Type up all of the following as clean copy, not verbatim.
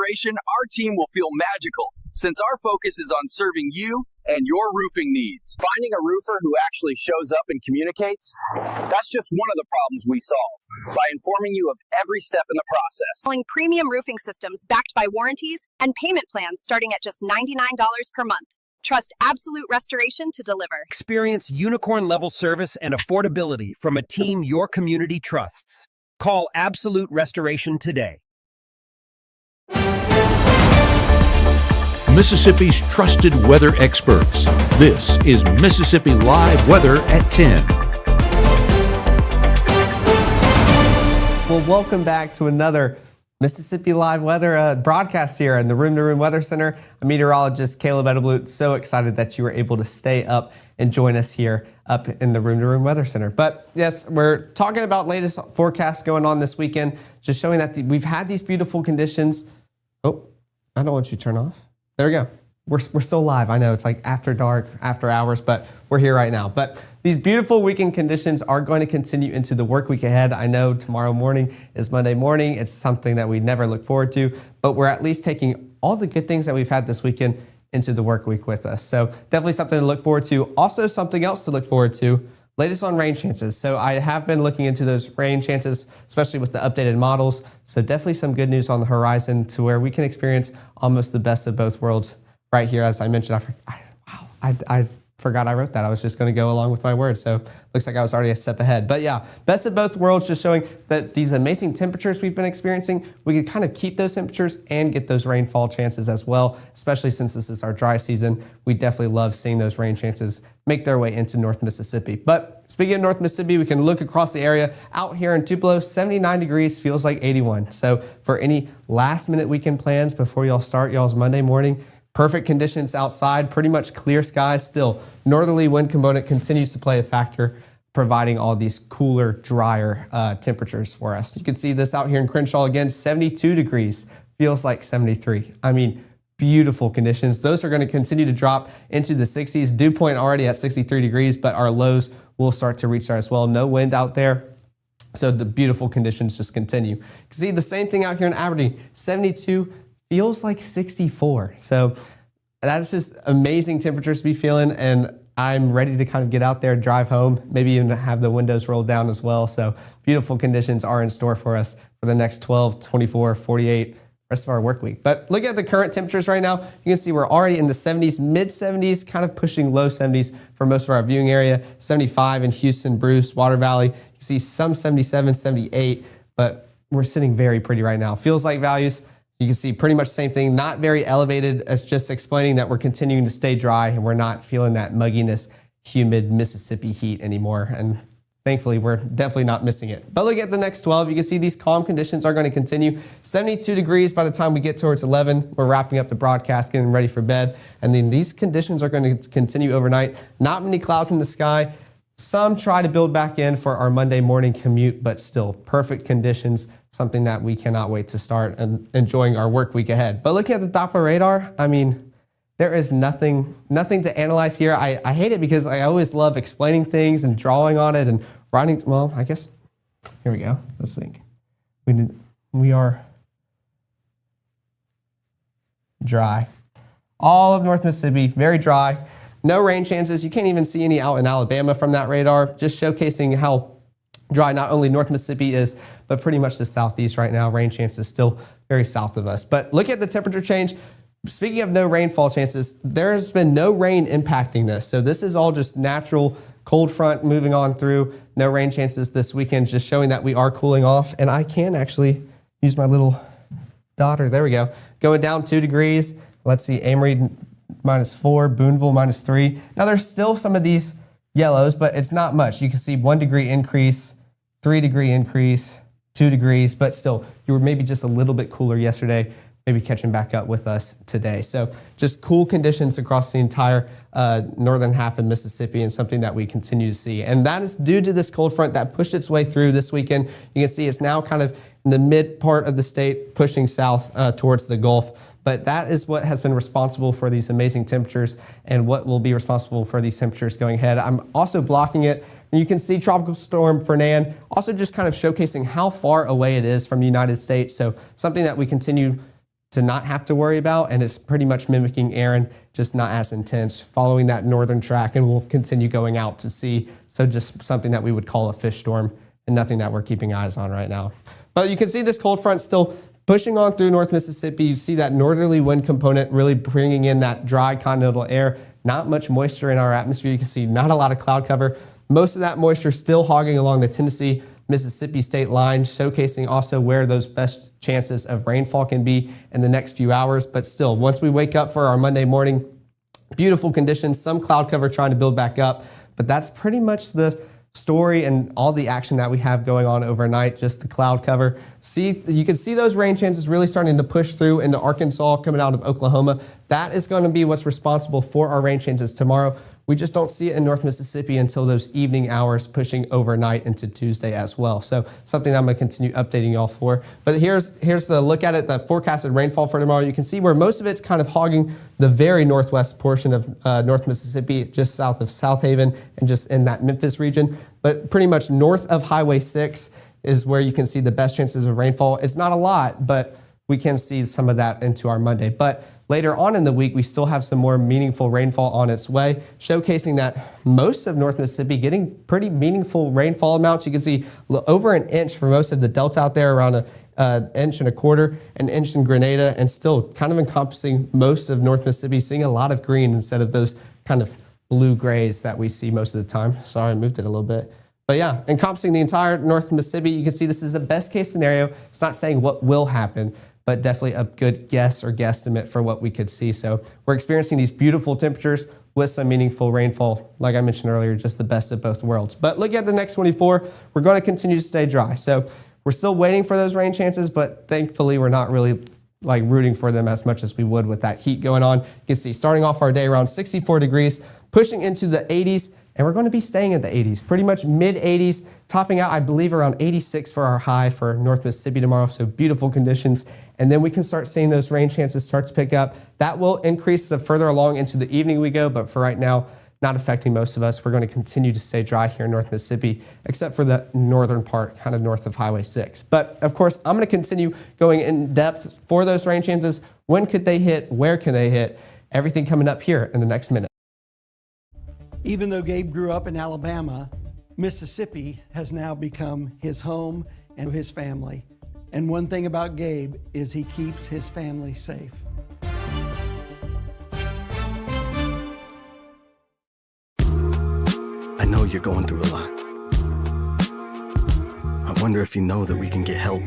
Restoration, our team will feel magical since our focus is on serving you and your roofing needs. Finding a roofer who actually shows up and communicates, that's just one of the problems we solve by informing you of every step in the process. Selling premium roofing systems backed by warranties and payment plans starting at just $99 per month. Trust Absolute Restoration to deliver. Experience unicorn-level service and affordability from a team your community trusts. Call Absolute Restoration today. Mississippi's trusted weather experts. This is Mississippi Live Weather at 10. Well, welcome back to another Mississippi Live Weather broadcast here in the Room to Room Weather Center. I'm meteorologist Caleb Edelblut. So excited that you were able to stay up and join us here up in the Room to Room Weather Center. But yes, we're talking about latest forecasts going on this weekend, just showing that we've had these beautiful conditions. Oh, I don't want you to turn off. There we go. We're still live. I know it's like after dark, after hours, but we're here right now. But these beautiful weekend conditions are going to continue into the work week ahead. I know tomorrow morning is Monday morning. It's something that we never look forward to, but we're at least taking all the good things that we've had this weekend into the work week with us. So definitely something to look forward to. Also something else to look forward to, latest on rain chances. So I have been looking into those rain chances, especially with the updated models. So definitely some good news on the horizon to where we can experience almost the best of both worlds right here. As I mentioned, I forgot I wrote that. I was just going to go along with my words. So looks like I was already a step ahead. But yeah, best of both worlds, just showing that these amazing temperatures we've been experiencing, we can kind of keep those temperatures and get those rainfall chances as well, especially since this is our dry season. We definitely love seeing those rain chances make their way into North Mississippi. But speaking of North Mississippi, we can look across the area. Out here in Tupelo, 79 degrees, feels like 81. So for any last minute weekend plans before y'all start y'all's Monday morning, perfect conditions outside, pretty much clear skies still. Northerly wind component continues to play a factor, providing all these cooler, drier temperatures for us. You can see this out here in Crenshaw again, 72 degrees, feels like 73. I mean, beautiful conditions. Those are going to continue to drop into the 60s. Dew point already at 63 degrees, but our lows will start to reach there as well. No wind out there. So the beautiful conditions just continue. You can see the same thing out here in Aberdeen, 72, feels like 64. So that's just amazing temperatures to be feeling, and I'm ready to kind of get out there, drive home, maybe even have the windows rolled down as well. So beautiful conditions are in store for us for the next 12, 24, 48, rest of our work week. But look at the current temperatures right now. You can see we're already in the 70s, mid 70s, kind of pushing low 70s for most of our viewing area. 75 in Houston, Bruce, Water Valley. You see some 77, 78, but we're sitting very pretty right now. Feels like values. You can see pretty much the same thing, not very elevated. It's just explaining that we're continuing to stay dry and we're not feeling that mugginess, humid Mississippi heat anymore. And thankfully, we're definitely not missing it. But look at the next 12. You can see these calm conditions are going to continue. 72 degrees by the time we get towards 11. We're wrapping up the broadcast, getting ready for bed. And then these conditions are going to continue overnight. Not many clouds in the sky. Some try to build back in for our Monday morning commute, but still perfect conditions, something that we cannot wait to start and enjoying our work week ahead. But looking at the Doppler radar, I mean, there is nothing to analyze here. I hate it because I always love explaining things and drawing on it and writing. Well, I guess, here we go. Let's think. We are dry. All of North Mississippi, very dry. No rain chances. You can't even see any out in Alabama from that radar, just showcasing how dry not only North Mississippi is, but pretty much the southeast right now. Rain chances still very south of us. But look at the temperature change. Speaking of no rainfall chances, there's been no rain impacting this. So this is all just natural cold front moving on through. No rain chances this weekend, just showing that we are cooling off. And I can actually use my little daughter. There we go. Going down 2 degrees. Let's see, Amory -4, Boonville -3. Now there's still some of these yellows, but it's not much. You can see 1 degree increase, 3 degree increase, 2 degrees, but still, you were maybe just a little bit cooler yesterday, maybe catching back up with us today. So just cool conditions across the entire northern half of Mississippi, and something that we continue to see. And that is due to this cold front that pushed its way through this weekend. You can see it's now kind of in the mid part of the state, pushing south towards the Gulf. But that is what has been responsible for these amazing temperatures, and what will be responsible for these temperatures going ahead. I'm also blocking it. You can see Tropical Storm Fernand, also just kind of showcasing how far away it is from the United States. So something that we continue to not have to worry about, and it's pretty much mimicking Aaron, just not as intense, following that northern track, and we'll continue going out to sea. So just something that we would call a fish storm, and nothing that we're keeping eyes on right now. But you can see this cold front still pushing on through North Mississippi. You see that northerly wind component really bringing in that dry continental air. Not much moisture in our atmosphere. You can see not a lot of cloud cover. Most of that moisture still hogging along the Tennessee Mississippi state line, showcasing also where those best chances of rainfall can be in the next few hours. But still, once we wake up for our Monday morning, beautiful conditions, some cloud cover trying to build back up. But that's pretty much the story and all the action that we have going on overnight, just the cloud cover. You can see those rain chances really starting to push through into Arkansas, coming out of Oklahoma. That is going to be what's responsible for our rain chances tomorrow. We just don't see it in North Mississippi until those evening hours, pushing overnight into Tuesday as well. So something I'm going to continue updating y'all for. But here's the look at it, the forecasted rainfall for tomorrow. You can see where most of it's kind of hogging the very northwest portion of North Mississippi, just south of South Haven and just in that Memphis region. But pretty much north of Highway 6 is where you can see the best chances of rainfall. It's not a lot, but we can see some of that into our Monday. But later on in the week, we still have some more meaningful rainfall on its way, showcasing that most of North Mississippi getting pretty meaningful rainfall amounts. You can see over an inch for most of the delta out there, around an inch and a quarter, an inch in Grenada, and still kind of encompassing most of North Mississippi, seeing a lot of green instead of those kind of blue grays that we see most of the time. Sorry, I moved it a little bit. But yeah, encompassing the entire North Mississippi, you can see this is a best case scenario. It's not saying what will happen, but definitely a good guess or guesstimate for what we could see. So we're experiencing these beautiful temperatures with some meaningful rainfall. Like I mentioned earlier, just the best of both worlds. But looking at the next 24, we're going to continue to stay dry. So we're still waiting for those rain chances, but thankfully we're not really like rooting for them as much as we would with that heat going on. You can see starting off our day around 64 degrees, pushing into the 80s, and we're going to be staying at the 80s, pretty much mid 80s, topping out, I believe, around 86 for our high for North Mississippi tomorrow. So beautiful conditions. And then we can start seeing those rain chances start to pick up. That will increase the further along into the evening we go, but for right now, not affecting most of us. We're going to continue to stay dry here in North Mississippi, except for the northern part, kind of north of Highway 6. But of course, I'm going to continue going in depth for those rain chances. When could they hit? Where can they hit? Everything coming up here in the next minute. Even though Gabe grew up in Alabama, Mississippi has now become his home and his family. And one thing about Gabe is he keeps his family safe. I know you're going through a lot. I wonder if you know that we can get help.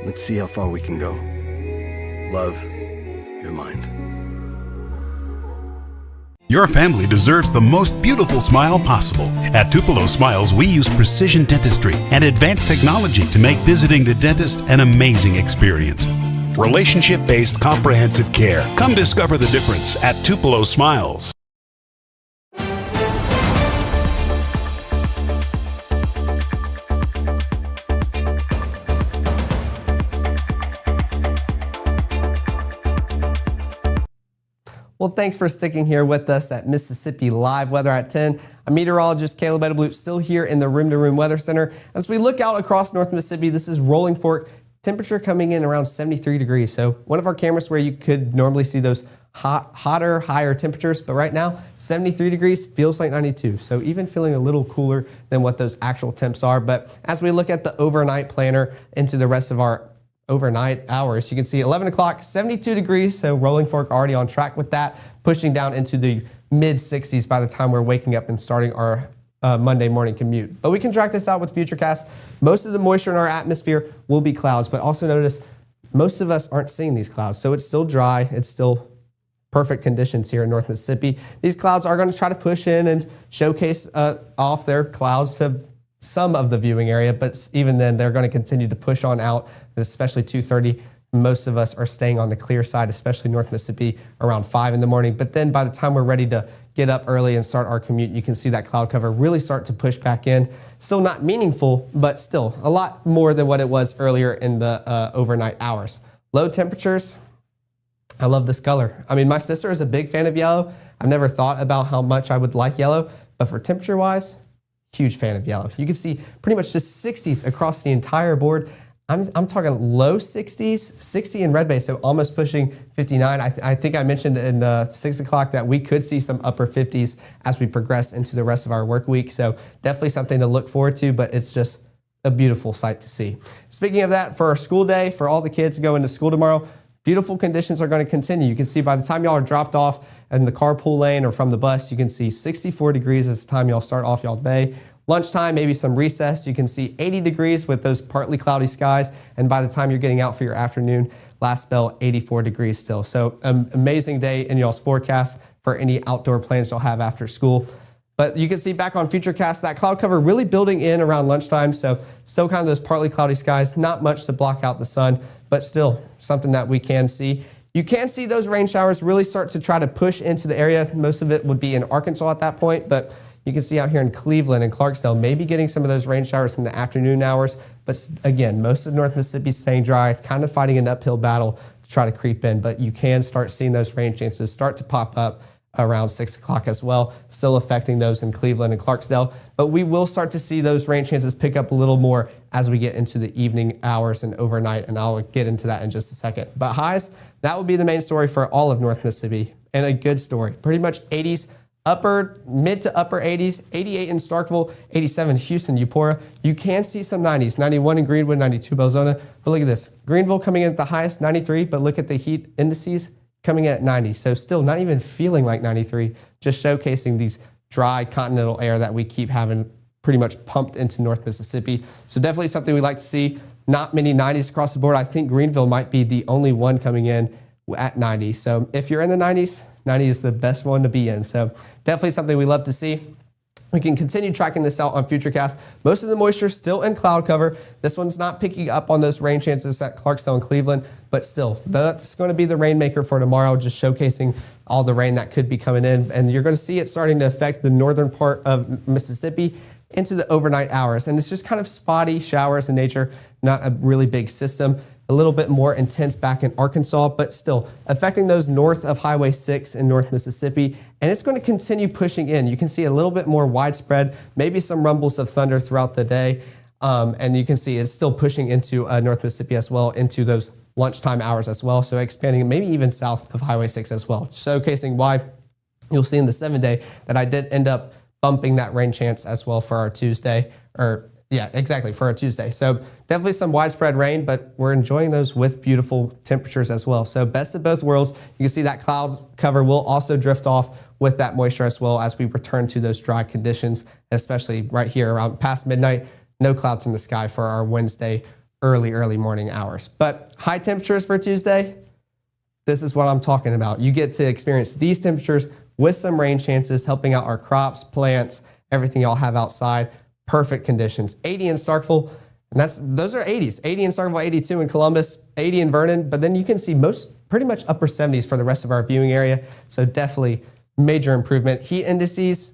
Let's see how far we can go. Love, your mind. Your family deserves the most beautiful smile possible. At Tupelo Smiles, we use precision dentistry and advanced technology to make visiting the dentist an amazing experience. Relationship-based comprehensive care. Come discover the difference at Tupelo Smiles. Well, thanks for sticking here with us at Mississippi Live Weather at 10. I'm meteorologist Caleb Edelblut, still here in the Room to Room Weather Center. As we look out across North Mississippi, this is Rolling Fork. Temperature coming in around 73 degrees. So one of our cameras where you could normally see those hotter, higher temperatures, but right now 73 degrees feels like 92. So even feeling a little cooler than what those actual temps are. But as we look at the overnight planner into the rest of our overnight hours, you can see 11 o'clock, 72 degrees. So Rolling Fork already on track with that, pushing down into the mid 60s by the time we're waking up and starting our Monday morning commute. But we can track this out with Futurecast. Most of the moisture in our atmosphere will be clouds, but also notice most of us aren't seeing these clouds. So it's still dry. It's still perfect conditions here in North Mississippi. These clouds are going to try to push in and showcase off their clouds to some of the viewing area, but even then they're going to continue to push on out, especially 2:30. Most of us are staying on the clear side, especially North Mississippi, around 5 in the morning. But then by the time we're ready to get up early and start our commute, you can see that cloud cover really start to push back in. Still not meaningful, but still a lot more than what it was earlier in the overnight hours. Low temperatures. I love this color. I mean, my sister is a big fan of yellow. I've never thought about how much I would like yellow, but for temperature-wise, huge fan of yellow. You can see pretty much just 60s across the entire board. I'm talking low 60s, 60 in Red Bay, so almost pushing 59. I think I mentioned in 6 o'clock that we could see some upper 50s as we progress into the rest of our work week. So definitely something to look forward to, but it's just a beautiful sight to see. Speaking of that, for our school day, for all the kids going to school tomorrow, beautiful conditions are going to continue. You can see by the time y'all are dropped off in the carpool lane or from the bus, you can see 64 degrees as the time y'all start off y'all day. Lunchtime, maybe some recess, you can see 80 degrees with those partly cloudy skies. And by the time you're getting out for your afternoon, last spell, 84 degrees still. So amazing day in y'all's forecast for any outdoor plans you'll have after school. But you can see back on Futurecast, that cloud cover really building in around lunchtime. So still kind of those partly cloudy skies, not much to block out the sun, but still something that we can see. You can see those rain showers really start to try to push into the area. Most of it would be in Arkansas at that point, but you can see out here in Cleveland and Clarksdale, maybe getting some of those rain showers in the afternoon hours. But again, most of North Mississippi is staying dry. It's kind of fighting an uphill battle to try to creep in, but you can start seeing those rain chances start to pop up around 6 o'clock as well, still affecting those in Cleveland and Clarksdale. But we will start to see those rain chances pick up a little more as we get into the evening hours and overnight, and I'll get into that in just a second. But highs, that would be the main story for all of North Mississippi, and a good story. Pretty much 80s, mid to upper 80s, 88 in Starkville, 87 Houston, Eupora. You can see some 90s, 91 in Greenwood, 92 Belzona. But look at this, Greenville coming in at the highest, 93, but look at the heat indices coming in at 90. So still not even feeling like 93, just showcasing these dry continental air that we keep having pretty much pumped into North Mississippi. So definitely something we like to see. Not many 90s across the board. I think Greenville might be the only one coming in at 90. So if you're in the 90s, 90 is the best one to be in. So definitely something we love to see. We can continue tracking this out on Futurecast. Most of the moisture still in cloud cover. This one's not picking up on those rain chances at Clarksdale and Cleveland, but still, that's going to be the rainmaker for tomorrow, just showcasing all the rain that could be coming in. And you're going to see it starting to affect the northern part of Mississippi into the overnight hours. And it's just kind of spotty showers in nature, not a really big system. A little bit more intense back in Arkansas, but still affecting those north of Highway 6 in North Mississippi. And it's going to continue pushing in. You can see a little bit more widespread, maybe some rumbles of thunder throughout the day. And you can see it's still pushing into North Mississippi as well, into those lunchtime hours as well. So expanding maybe even south of Highway 6 as well, showcasing why you'll see in the 7-day that I did end up bumping that rain chance as well for our Tuesday, for our Tuesday. So definitely some widespread rain, but we're enjoying those with beautiful temperatures as well. So best of both worlds. You can see that cloud cover will also drift off with that moisture as well as we return to those dry conditions, especially right here around past midnight. No clouds in the sky for our Wednesday early morning hours. But high temperatures for Tuesday, this is what I'm talking about. You get to experience these temperatures with some rain chances, helping out our crops, plants, everything y'all have outside. Perfect conditions. 80 in Starkville, and those are 80s. 80 in Starkville, 82 in Columbus, 80 in Vernon, but then you can see pretty much upper 70s for the rest of our viewing area. So definitely major improvement. Heat indices,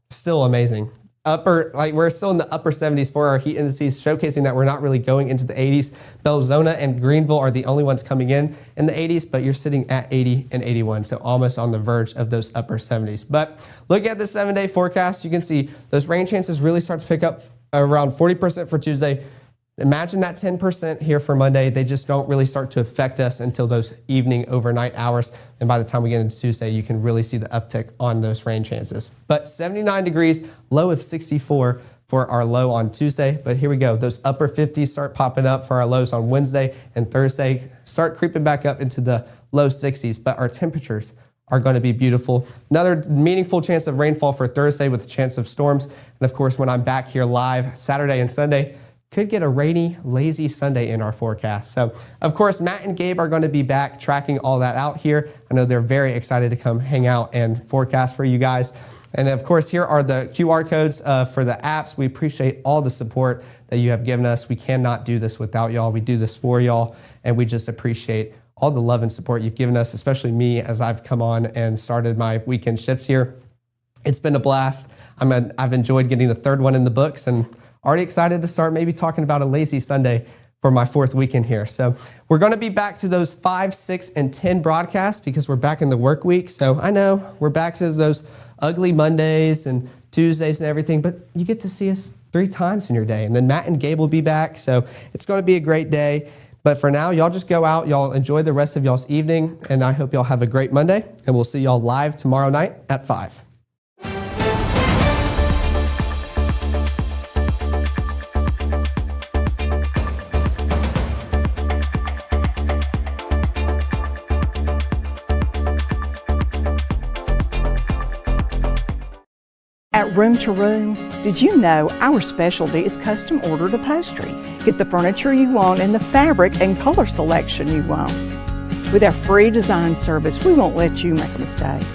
still amazing. We're still in the upper 70s for our heat indices, showcasing that we're not really going into the 80s. Belzona and Greenville are the only ones coming in the 80s, but you're sitting at 80 and 81, so almost on the verge of those upper 70s. But look at the 7-day forecast. You can see those rain chances really start to pick up around 40% for Tuesday. Imagine that 10% here for Monday. They just don't really start to affect us until those evening overnight hours. And by the time we get into Tuesday, you can really see the uptick on those rain chances. But 79 degrees, low of 64 for our low on Tuesday. But here we go. Those upper 50s start popping up for our lows on Wednesday and Thursday. Start creeping back up into the low 60s. But our temperatures are going to be beautiful. Another meaningful chance of rainfall for Thursday with a chance of storms. And of course, when I'm back here live Saturday and Sunday, could get a rainy, lazy Sunday in our forecast. So, of course, Matt and Gabe are going to be back tracking all that out here. I know they're very excited to come hang out and forecast for you guys. And of course, here are the QR codes for the apps. We appreciate all the support that you have given us. We cannot do this without y'all. We do this for y'all, and we just appreciate all the love and support you've given us, especially me as I've come on and started my weekend shifts here. It's been a blast. I've enjoyed getting the third one in the books, and already excited to start maybe talking about a lazy Sunday for my fourth weekend here. So we're going to be back to those 5, 6, and 10 broadcasts because we're back in the work week. So I know we're back to those ugly Mondays and Tuesdays and everything, but you get to see us 3 times in your day. And then Matt and Gabe will be back. So it's going to be a great day. But for now, y'all just go out. Y'all enjoy the rest of y'all's evening. And I hope y'all have a great Monday. And we'll see y'all live tomorrow night at 5. At Room to Room, did you know our specialty is custom ordered upholstery? Get the furniture you want and the fabric and color selection you want. With our free design service, we won't let you make a mistake.